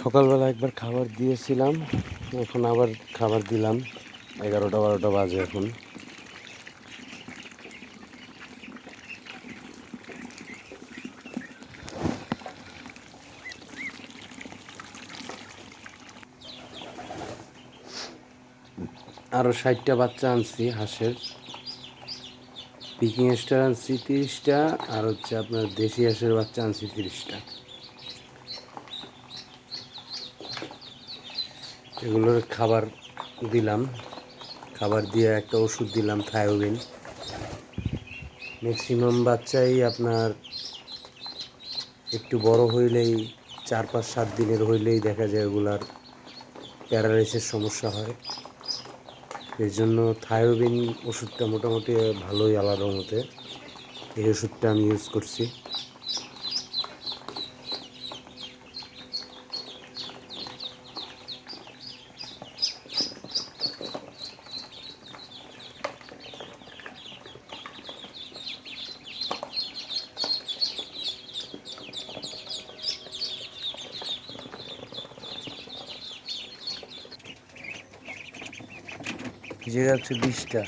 সকালবেলা একবার খাবার দিয়েছিলাম, এখন আবার খাবার দিলাম। 11টা 12টা বাজে এখন। আরও 60টা বাচ্চা আনছি হাঁসের। পিকিং স্টার আনছি 30টা, আর হচ্ছে আপনার দেশি হাঁসের বাচ্চা আনছি 30টা। এগুলোর খাবার দিলাম, খাবার দিয়ে একটা ওষুধ দিলাম থায়োবিন। ম্যাক্সিমাম বাচ্চাই আপনার একটু বড় হইলেই 4 5 7 দিনের হইলেই দেখা যায় ওগুলার প্যারালাইসিসের সমস্যা হয়। এর জন্য থায়োবিন ওষুধটা মোটামুটি ভালোই, আলাদার মতে এই ওষুধটা আমি ইউজ করছি। যে হচ্ছে 20টা।